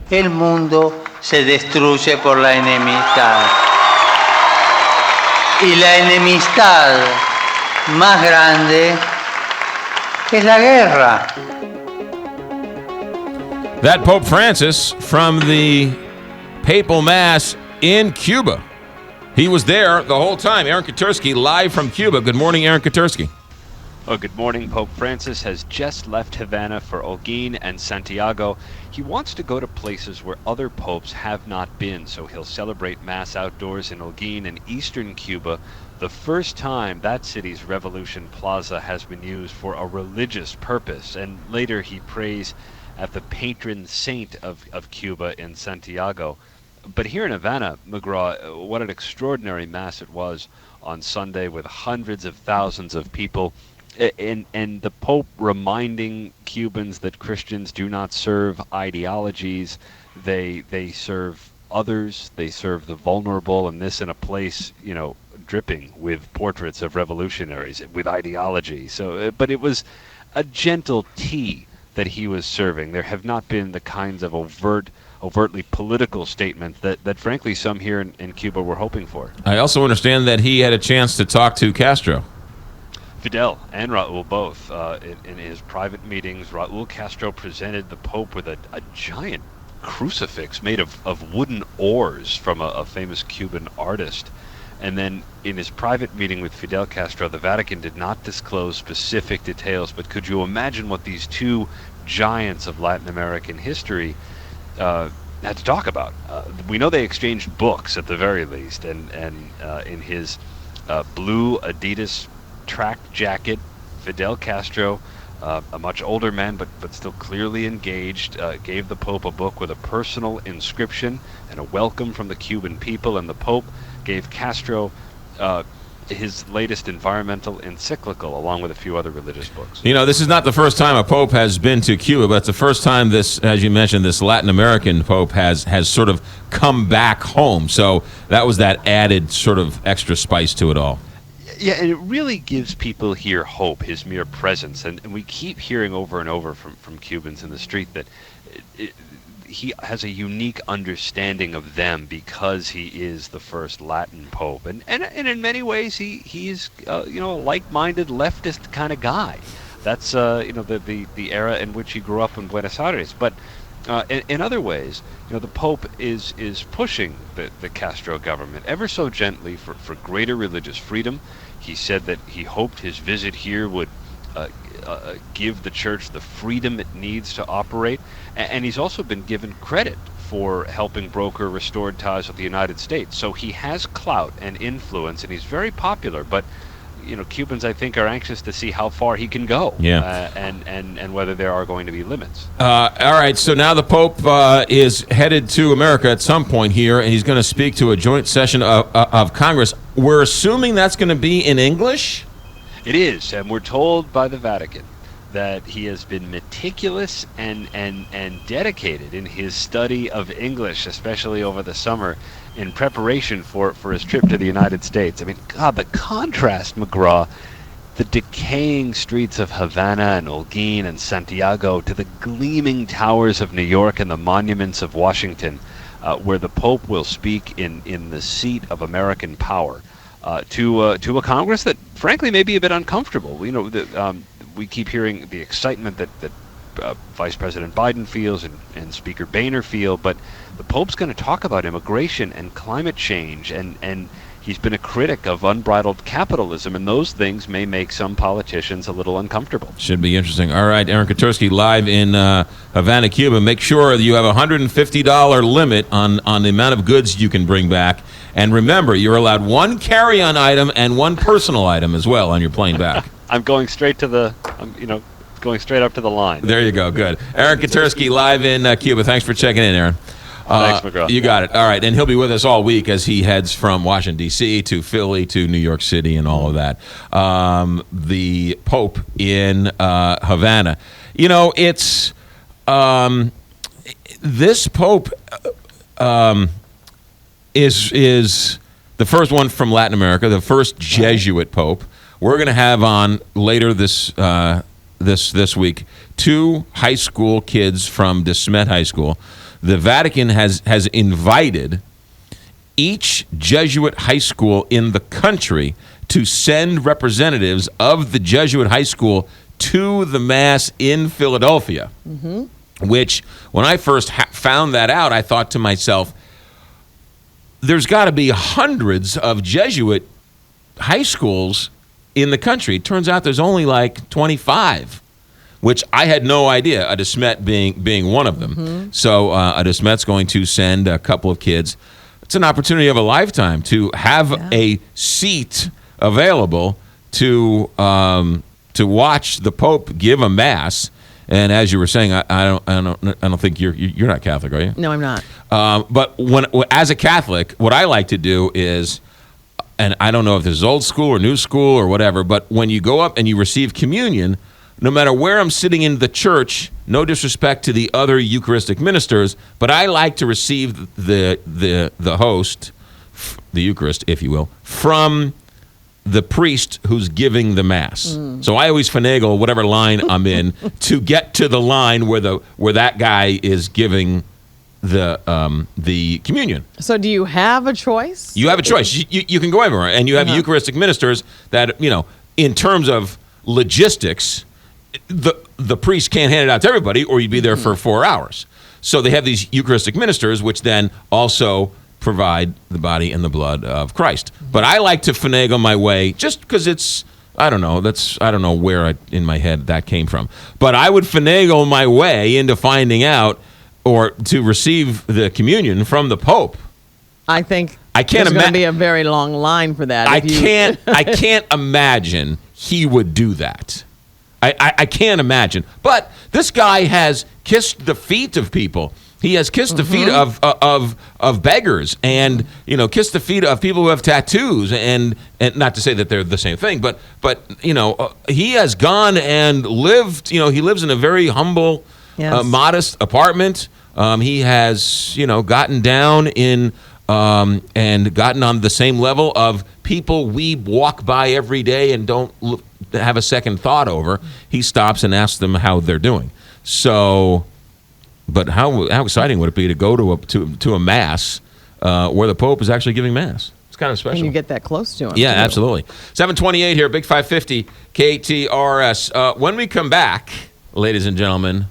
el mundo se destruye por la enemistad. Y la enemistad más grande es la guerra. That Pope Francis from the Papal Mass in Cuba. He was there the whole time. Aaron Katersky live from Cuba. Good morning, Aaron Katersky. Oh, good morning. Pope Francis has just left Havana for Holguín and Santiago. He wants to go to places where other popes have not been, so he'll celebrate Mass outdoors in Holguín in eastern Cuba, the first time that city's Revolution Plaza has been used for a religious purpose. And later he prays at the patron saint of Cuba in Santiago. But here in Havana, McGraw, what an extraordinary Mass it was on Sunday with hundreds of thousands of people. And the Pope reminding Cubans that Christians do not serve ideologies, they serve others, they serve the vulnerable, and this in a place, dripping with portraits of revolutionaries, with ideology. So, but it was a gentle tea that he was serving. There have not been the kinds of overtly political statements that frankly some here in Cuba were hoping for. I also understand that he had a chance to talk to Castro. Fidel and Raul both. In his private meetings, Raul Castro presented the Pope with a giant crucifix made of wooden oars from a famous Cuban artist. And then in his private meeting with Fidel Castro, the Vatican did not disclose specific details, but could you imagine what these two giants of Latin American history had to talk about? We know they exchanged books at the very least, and in his blue Adidas track jacket, Fidel Castro, a much older man but still clearly engaged, gave the Pope a book with a personal inscription and a welcome from the Cuban people, and the Pope gave Castro his latest environmental encyclical along with a few other religious books. This is not the first time a Pope has been to Cuba, but it's the first time this, as you mentioned, this Latin American Pope has sort of come back home. So that was that added sort of extra spice to it all. Yeah, and it really gives people here hope, his mere presence. And we keep hearing over and over from Cubans in the street that he has a unique understanding of them because he is the first Latin Pope. And in many ways, he's a like-minded leftist kind of guy. That's the era in which he grew up in Buenos Aires. But in other ways, the Pope is pushing the Castro government ever so gently for greater religious freedom. He said that he hoped his visit here would give the church the freedom it needs to operate. And he's also been given credit for helping broker restored ties with the United States. So he has clout and influence, and he's very popular. But Cubans, I think, are anxious to see how far he can go, and whether there are going to be limits. All right, so now the Pope is headed to America at some point here, and he's going to speak to a joint session of Congress. We're assuming that's going to be in English? It is, and we're told by the Vatican that he has been meticulous and dedicated in his study of English, especially over the summer, in preparation for his trip to the United States. I mean, God, the contrast, McGraw, the decaying streets of Havana and Holguín and Santiago to the gleaming towers of New York and the monuments of Washington, where the Pope will speak in the seat of American power, to a Congress that, frankly, may be a bit uncomfortable. We keep hearing the excitement that Vice President Biden feels and Speaker Boehner feel, but the Pope's going to talk about immigration and climate change, and he's been a critic of unbridled capitalism, and those things may make some politicians a little uncomfortable. Should be interesting. All right, Aaron Katersky live in Havana, Cuba. Make sure that you have a $150 limit on the amount of goods you can bring back. And remember, you're allowed one carry-on item and one personal item as well on your plane back. I'm going straight to going straight up to the line. There you go. Good. Aaron Katersky live in Cuba. Thanks for checking in, Aaron. Thanks, McGraw. You got it. All right, and he'll be with us all week as he heads from Washington, D.C. to Philly to New York City and all of that. The Pope in Havana. It's this Pope is the first one from Latin America, the first Jesuit Pope. We're going to have on later this this week. 2 high school kids from De Smet High School. The Vatican has invited each Jesuit high school in the country to send representatives of the Jesuit high school to the Mass in Philadelphia. Which, when I first found that out, I thought to myself, there's got to be hundreds of Jesuit high schools in the country. It turns out there's only like 25, which I had no idea, a De Smet being one of them. So a De Smet's going to send a couple of kids. It's an opportunity of a lifetime to have a seat available to watch the Pope give a Mass. And as you were saying, I don't think you're not Catholic, are you? No, I'm not. But as a Catholic, what I like to do is, and I don't know if this is old school or new school or whatever, but when you go up and you receive communion, no matter where I'm sitting in the church, no disrespect to the other Eucharistic ministers, but I like to receive the host, the Eucharist, if you will, from the priest who's giving the Mass. So I always finagle whatever line I'm in to get to the line where that guy is giving the communion. So do you have a choice? You have a choice. You can go everywhere, and you have Eucharistic ministers that, in terms of logistics, the priest can't hand it out to everybody, or you'd be there for 4 hours. So they have these Eucharistic ministers, which then also provide the body and the blood of Christ. But I like to finagle my way, just because it's, I don't know where in my head that came from. But I would finagle my way into finding out, or to receive the communion from the Pope. I think I can't there's going to be a very long line for that. I can't imagine he would do that. I can't imagine. But this guy has kissed the feet of people. He has kissed the feet of beggars, and kissed the feet of people who have tattoos, and not to say that they're the same thing, but he has gone and lived. He lives in a very humble, modest apartment. He has gotten down in and gotten on the same level of people we walk by every day and don't have a second thought over. He stops and asks them how they're doing. So. But how exciting would it be to go to a Mass where the Pope is actually giving Mass? It's kind of special. And you get that close to him. Yeah, too. absolutely. 728 here, Big 550, KTRS. When we come back, ladies and gentlemen,